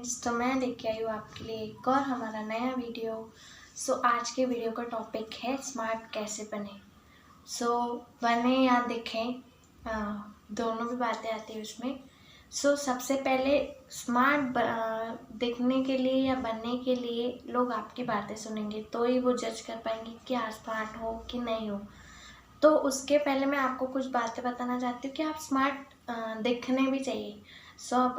Friends, तो मैं लेके आई हूँ आपके लिए एक और हमारा नया वीडियो। आज के वीडियो का टॉपिक है स्मार्ट कैसे बने। बने या दिखें, दोनों भी बातें आती है उसमें। सबसे पहले स्मार्ट दिखने के लिए या बनने के लिए लोग आपकी बातें सुनेंगे तो ही वो जज कर पाएंगे कि आप स्मार्ट हो कि नहीं हो। तो उसके पहले मैं आपको कुछ बातें बताना चाहती हूँ कि आप स्मार्ट दिखने भी चाहिए। अब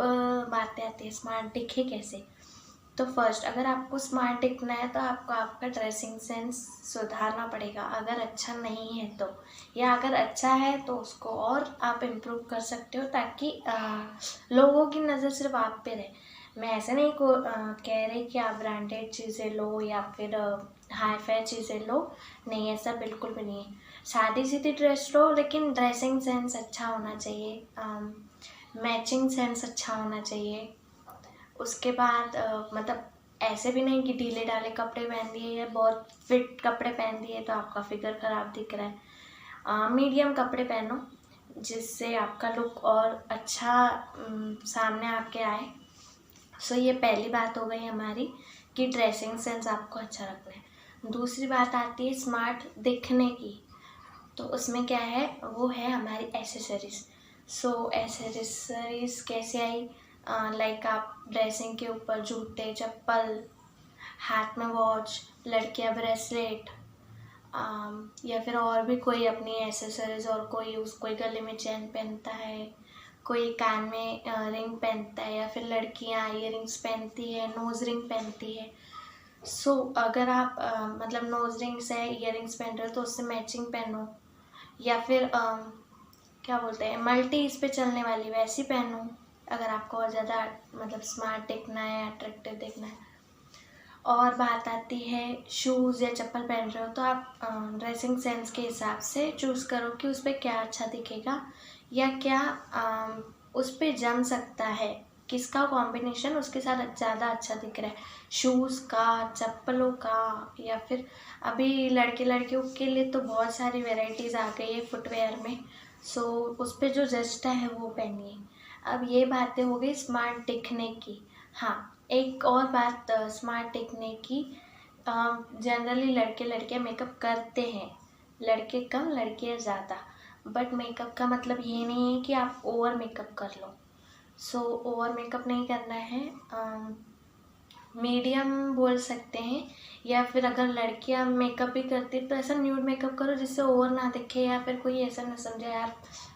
बातें आती है स्मार्ट दिखे कैसे। तो फर्स्ट, अगर आपको स्मार्ट दिखना है तो आपको आपका ड्रेसिंग सेंस सुधारना पड़ेगा, अगर अच्छा नहीं है तो, या अगर अच्छा है तो उसको और आप इम्प्रूव कर सकते हो ताकि लोगों की नज़र सिर्फ आप पे रहे। मैं ऐसे नहीं कह रही कि आप ब्रांडेड चीज़ें लो या फिर हाई फाई चीज़ें लो, नहीं, ऐसा बिल्कुल भी नहीं है। सादी सीधी ड्रेस लो लेकिन ड्रेसिंग सेंस अच्छा होना चाहिए, मैचिंग सेंस अच्छा होना चाहिए। उसके बाद मतलब ऐसे भी नहीं कि ढीले ढाले कपड़े पहन दिए या बहुत फिट कपड़े पहन दिए तो आपका फिगर ख़राब दिख रहा है। मीडियम कपड़े पहनो जिससे आपका लुक और अच्छा सामने आपके आए। ये पहली बात हो गई हमारी कि ड्रेसिंग सेंस आपको अच्छा रखना है। दूसरी बात आती है स्मार्ट दिखने की। तो उसमें क्या है, वो है हमारी एसेसरीज़। एसेसरीज़ कैसे आई, लाइक आप ड्रेसिंग के ऊपर जूते, चप्पल, हाथ में वॉच, लड़कियां ब्रेसलेट, या फिर और भी कोई अपनी एसेसरीज, और कोई गले में चेन पहनता है, कोई कान में रिंग पहनता है, या फिर लड़कियां ईयरिंग्स पहनती है, नोज रिंग पहनती है। अगर आप मतलब नोज रिंग्स है, ईयरिंग्स पहन रहे हो तो उससे मैचिंग पहनो, या फिर क्या बोलते हैं मल्टी इस पे चलने वाली वैसी पहनो अगर आपको और ज़्यादा मतलब स्मार्ट दिखना है, अट्रैक्टिव दिखना है। और बात आती है शूज़ या चप्पल पहन रहे हो तो आप ड्रेसिंग सेंस के हिसाब से चूज़ करो कि उस पर क्या अच्छा दिखेगा या क्या उस पर जम सकता है, किसका कॉम्बिनेशन उसके साथ ज़्यादा अच्छा दिख रहा है, शूज़ का, चप्पलों का, या फिर अभी लड़के लड़कियों के लिए तो बहुत सारी वैरायटीज़ आ गई है फुटवेयर में। उस पर जो जचता है वो पहनिए। अब ये बातें हो गई स्मार्ट दिखने की। हाँ, एक और बात स्मार्ट दिखने की, जनरली लड़के लड़कियां मेकअप करते हैं, लड़के कम लड़कियां ज़्यादा। बट मेकअप का मतलब ये नहीं है कि आप ओवर मेकअप कर लो। ओवर मेकअप नहीं करना है, मीडियम बोल सकते हैं। या फिर अगर लड़कियां मेकअप भी करती तो ऐसा न्यूड मेकअप करो जिससे ओवर ना दिखे, या फिर कोई ऐसा ना समझे यार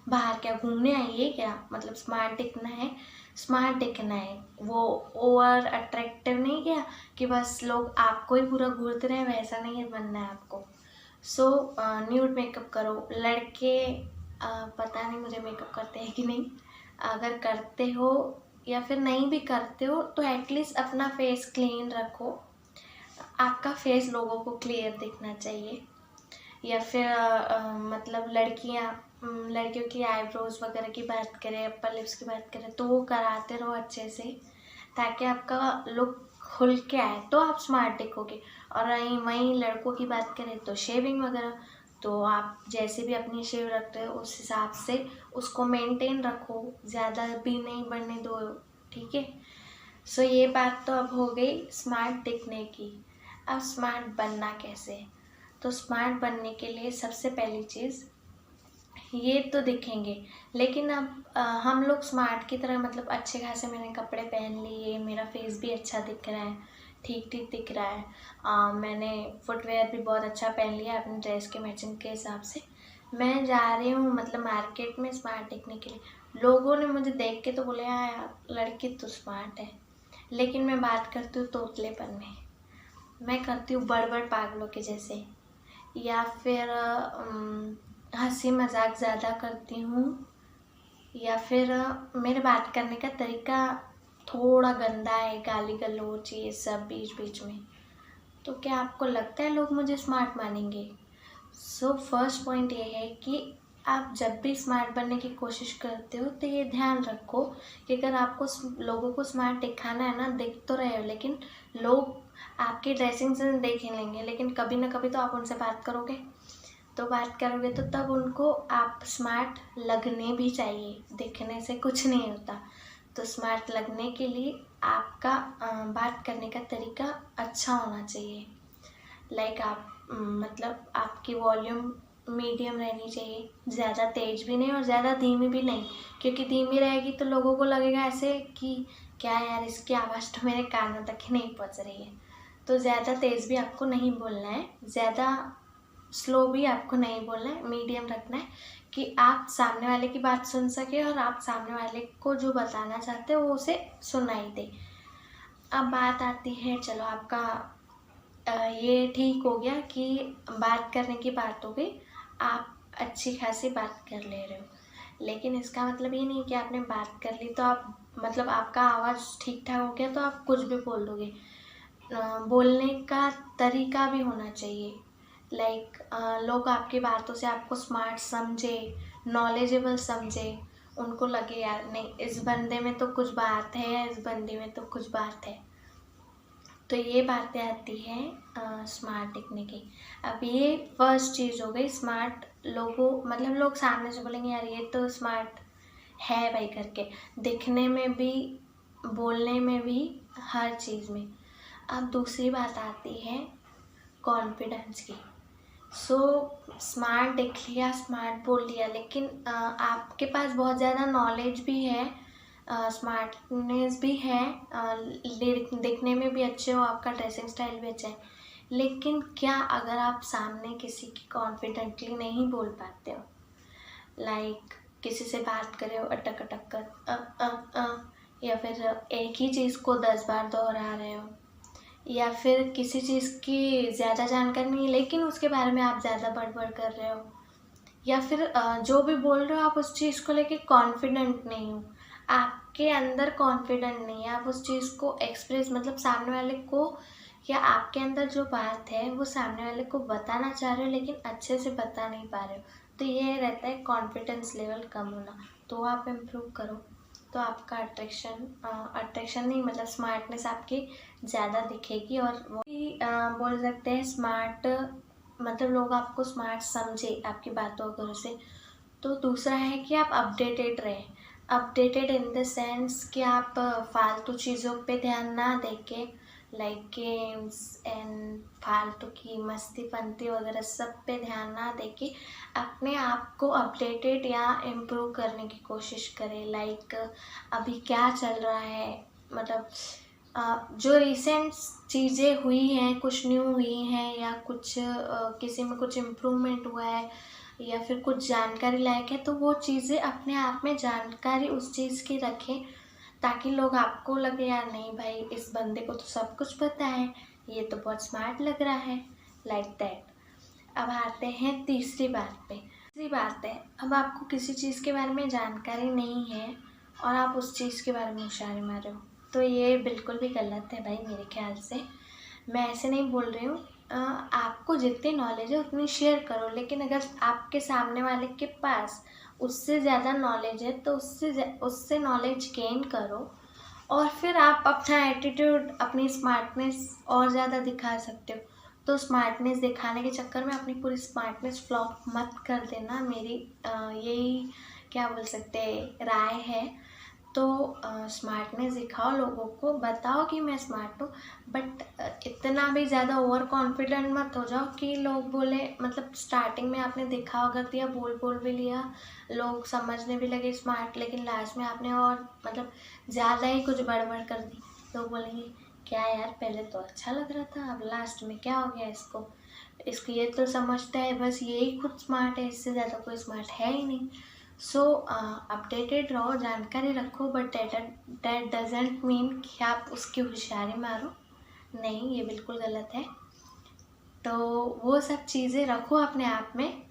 बाहर क्या घूमने आई है क्या, मतलब स्मार्ट दिखना है, स्मार्ट दिखना है, वो ओवर अट्रैक्टिव नहीं किया कि बस लोग आपको ही पूरा घूरते रहे, वैसा नहीं है बनना है आपको। न्यूड मेकअप करो। लड़के पता नहीं मुझे मेकअप करते हैं कि नहीं, अगर करते हो या फिर नहीं भी करते हो तो एटलीस्ट अपना फेस क्लीन रखो, आपका फेस लोगों को क्लियर दिखना चाहिए। या फिर मतलब लड़कियों की आईब्रोज वगैरह की बात करें, अपर लिप्स की बात करें तो वो कराते रहो अच्छे से ताकि आपका लुक खुल के आए तो आप स्मार्ट दिखोगे। और वहीं लड़कों की बात करें तो शेविंग वगैरह, तो आप जैसे भी अपनी शेव रखते हो उस हिसाब से उसको मेंटेन रखो, ज़्यादा भी नहीं बढ़ने दो, ठीक है। ये बात तो अब हो गई स्मार्ट दिखने की। अब स्मार्ट बनना कैसे, तो स्मार्ट बनने के लिए सबसे पहली चीज़, ये तो दिखेंगे लेकिन अब हम लोग स्मार्ट की तरह मतलब अच्छे खासे मैंने कपड़े पहन लिए, मेरा फेस भी अच्छा दिख रहा है, ठीक ठीक दिख रहा है, मैंने फुटवेयर भी बहुत अच्छा पहन लिया अपनी ड्रेस के मैचिंग के हिसाब से, मैं जा रही हूँ मतलब मार्केट में स्मार्ट दिखने के लिए, लोगों ने मुझे देख के तो बोले हाँ यार लड़की तो स्मार्ट है। लेकिन मैं बात करती हूँ तोतलेपन में, मैं करती हूँ बड़ बड़ पागलों के जैसे, या फिर हंसी मजाक ज़्यादा करती हूँ, या फिर मेरे बात करने का तरीका थोड़ा गंदा है, गाली गलौज ये सब बीच बीच में, तो क्या आपको लगता है लोग मुझे स्मार्ट मानेंगे? फर्स्ट पॉइंट ये है कि आप जब भी स्मार्ट बनने की कोशिश करते हो तो ये ध्यान रखो कि अगर आपको लोगों को स्मार्ट दिखाना है ना, दिख तो रहे हो लेकिन लोग आपकी ड्रेसिंग सेंस देख ही लेंगे, लेकिन कभी ना कभी तो आप उनसे बात करोगे, तो तब उनको आप स्मार्ट लगने भी चाहिए, दिखने से कुछ नहीं होता। तो स्मार्ट लगने के लिए आपका बात करने का तरीका अच्छा होना चाहिए। लाइक आप मतलब आपकी वॉल्यूम मीडियम रहनी चाहिए, ज़्यादा तेज़ भी नहीं और ज़्यादा धीमी भी नहीं, क्योंकि धीमी रहेगी तो लोगों को लगेगा ऐसे कि क्या यार, इसकी आवाज़ तो मेरे कानों तक ही नहीं पहुंच रही है। तो ज़्यादा तेज़ भी आपको नहीं बोलना है, ज़्यादा स्लो भी आपको नहीं बोलना है, मीडियम रखना है कि आप सामने वाले की बात सुन सके और आप सामने वाले को जो बताना चाहते हो वो उसे सुनाई दे। अब बात आती है, चलो आपका ये ठीक हो गया कि बात करने की बात हो गई, आप अच्छी खासी बात कर ले रहे हो, लेकिन इसका मतलब ये नहीं कि आपने बात कर ली तो आप मतलब आपका आवाज़ ठीक ठाक हो गया तो आप कुछ भी बोल दोगे। बोलने का तरीका भी होना चाहिए। लाइक लोग आपकी बातों से आपको स्मार्ट समझे, नॉलेजेबल समझे, उनको लगे यार नहीं, इस बंदे में तो कुछ बात है या इस बंदी में तो कुछ बात है। तो ये बातें आती हैं स्मार्ट दिखने की। अब ये फर्स्ट चीज़ हो गई स्मार्ट। लोगों मतलब लोग सामने से बोलेंगे यार ये तो स्मार्ट है भाई करके, दिखने में भी, बोलने में भी, हर चीज़ में। अब दूसरी बात आती है कॉन्फिडेंस की। सो स्मार्ट दिख लिया, स्मार्ट बोल लिया, लेकिन आपके पास बहुत ज़्यादा नॉलेज भी है, स्मार्टनेस भी है, दिखने में भी अच्छे हो, आपका ड्रेसिंग स्टाइल भी अच्छा है, लेकिन क्या अगर आप सामने किसी की कॉन्फिडेंटली नहीं बोल पाते हो, लाइक किसी से बात कर रहे हो अटक अटक कर या फिर एक ही चीज़ को 10 बार दोहरा रहे हो, या फिर किसी चीज़ की ज़्यादा जानकारी नहीं है लेकिन उसके बारे में आप ज़्यादा बड़बड़ कर रहे हो, या फिर जो भी बोल रहे हो आप उस चीज़ को लेके कॉन्फिडेंट नहीं हो, आपके अंदर कॉन्फिडेंट नहीं है, आप उस चीज़ को एक्सप्रेस मतलब सामने वाले को, या आपके अंदर जो बात है वो सामने वाले को बताना चाह रहे हो लेकिन अच्छे से बता नहीं पा रहे हो, तो ये रहता है कॉन्फिडेंस लेवल कम होना। तो आप इम्प्रूव करो तो आपका अट्रैक्शन नहीं मतलब स्मार्टनेस आपकी ज़्यादा दिखेगी। और वो भी बोल सकते हैं स्मार्ट मतलब लोग आपको स्मार्ट समझे आपकी बातों वगैरह से। तो दूसरा है कि आप अपडेटेड रहें। अपडेटेड इन द सेंस कि आप फालतू चीज़ों पे ध्यान ना देके, लाइक गेम्स एंड फालतू की मस्ती फंती वगैरह सब पे ध्यान ना देके अपने आप को अपडेटेड या इम्प्रूव करने की कोशिश करें। लाइक अभी क्या चल रहा है, मतलब जो रिसेंट चीज़ें हुई हैं, कुछ न्यू हुई हैं, या कुछ किसी में कुछ इम्प्रूवमेंट हुआ है या फिर कुछ जानकारी लायक है, तो वो चीज़ें अपने आप में जानकारी उस चीज़ की रखें ताकि लोग आपको लगे यार नहीं भाई, इस बंदे को तो सब कुछ पता है, ये तो बहुत स्मार्ट लग रहा है, लाइक दैट। अब आते हैं तीसरी बात पे। तीसरी बात है, अब आपको किसी चीज़ के बारे में जानकारी नहीं है और आप उस चीज़ के बारे में होशियारी मार रहे हो, तो ये बिल्कुल भी गलत है भाई मेरे ख्याल से। मैं ऐसे नहीं बोल रही हूँ, आपको जितनी नॉलेज है उतनी शेयर करो, लेकिन अगर आपके सामने वाले के पास उससे ज़्यादा नॉलेज है तो उससे नॉलेज गेन करो, और फिर आप अपना एटीट्यूड, अपनी स्मार्टनेस और ज़्यादा दिखा सकते हो। तो स्मार्टनेस दिखाने के चक्कर में अपनी पूरी स्मार्टनेस फ्लॉप मत कर देना, मेरी यही क्या बोल सकते हैं राय है। तो स्मार्टनेस दिखाओ, लोगों को बताओ कि मैं स्मार्ट हूँ, बट इतना भी ज़्यादा ओवर कॉन्फिडेंट मत हो जाओ कि लोग बोले, मतलब स्टार्टिंग में आपने दिखावा कर दिया, बोल भी लिया, लोग समझने भी लगे स्मार्ट, लेकिन लास्ट में आपने और मतलब ज़्यादा ही कुछ बड़बड़ कर दी, लोग बोलेंगे क्या यार पहले तो अच्छा लग रहा था, अब लास्ट में क्या हो गया इसको ये तो समझता है बस यही खुद स्मार्ट है, इससे ज़्यादा कोई स्मार्ट है ही नहीं। सो अपडेटेड रहो, जानकारी रखो, बट दैट डजेंट मीन कि आप उसकी होशियारी मारो, नहीं, ये बिल्कुल गलत है। तो वो सब चीज़ें रखो अपने आप में,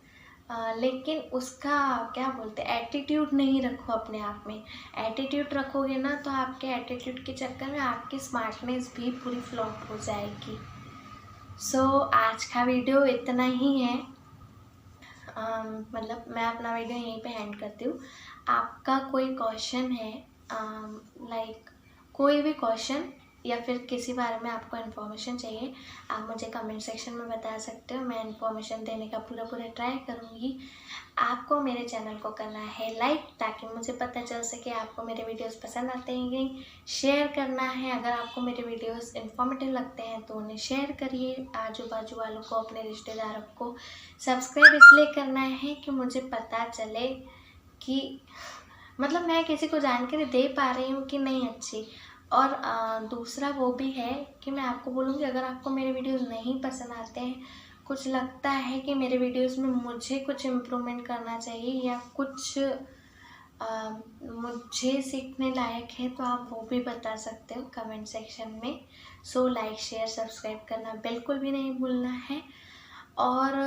लेकिन उसका क्या बोलते हैं एटीट्यूड नहीं रखो अपने आप में। एटीट्यूड रखोगे ना तो आपके एटीट्यूड के चक्कर में आपकी स्मार्टनेस भी पूरी फ्लॉप हो जाएगी। सो आज का वीडियो इतना ही है, मतलब मैं अपना वीडियो यहीं पे एंड करती हूँ। आपका कोई क्वेश्चन है, लाइक कोई भी क्वेश्चन, या फिर किसी बारे में आपको इन्फॉर्मेशन चाहिए, आप मुझे कमेंट सेक्शन में बता सकते हो। मैं इन्फॉर्मेशन देने का पूरा ट्राई करूँगी। आपको मेरे चैनल को करना है लाइक, ताकि मुझे पता चल सके आपको मेरे वीडियोस पसंद आते हैं कि नहीं। शेयर करना है, अगर आपको मेरे वीडियोस इन्फॉर्मेटिव लगते हैं तो उन्हें शेयर करिए आजू बाजू वालों को, अपने रिश्तेदारों को। सब्सक्राइब इसलिए करना है कि मुझे पता चले कि मतलब मैं किसी को जानकारी दे पा रही हूँ कि नहीं अच्छी। और दूसरा वो भी है कि मैं आपको बोलूँगी, अगर आपको मेरे वीडियोस नहीं पसंद आते हैं, कुछ लगता है कि मेरे वीडियोस में मुझे कुछ इम्प्रूवमेंट करना चाहिए या कुछ मुझे सीखने लायक है, तो आप वो भी बता सकते हो कमेंट सेक्शन में। सो लाइक, शेयर, सब्सक्राइब करना बिल्कुल भी नहीं भूलना है। और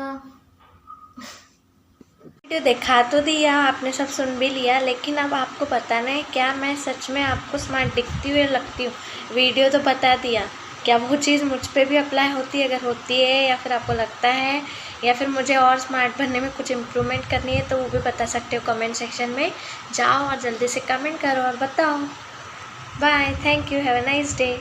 वीडियो दिखा तो दिया, आपने सब सुन भी लिया, लेकिन अब आपको बताना है क्या मैं सच में आपको स्मार्ट दिखती हूँ या लगती हूँ। वीडियो तो बता दिया, क्या वो चीज़ मुझ पे भी अप्लाई होती है? अगर होती है या फिर आपको लगता है या फिर मुझे और स्मार्ट बनने में कुछ इम्प्रूवमेंट करनी है, तो वो भी बता सकते हो कमेंट सेक्शन में। जाओ और जल्दी से कमेंट करो और बताओ। Bye, thank you, have a nice day.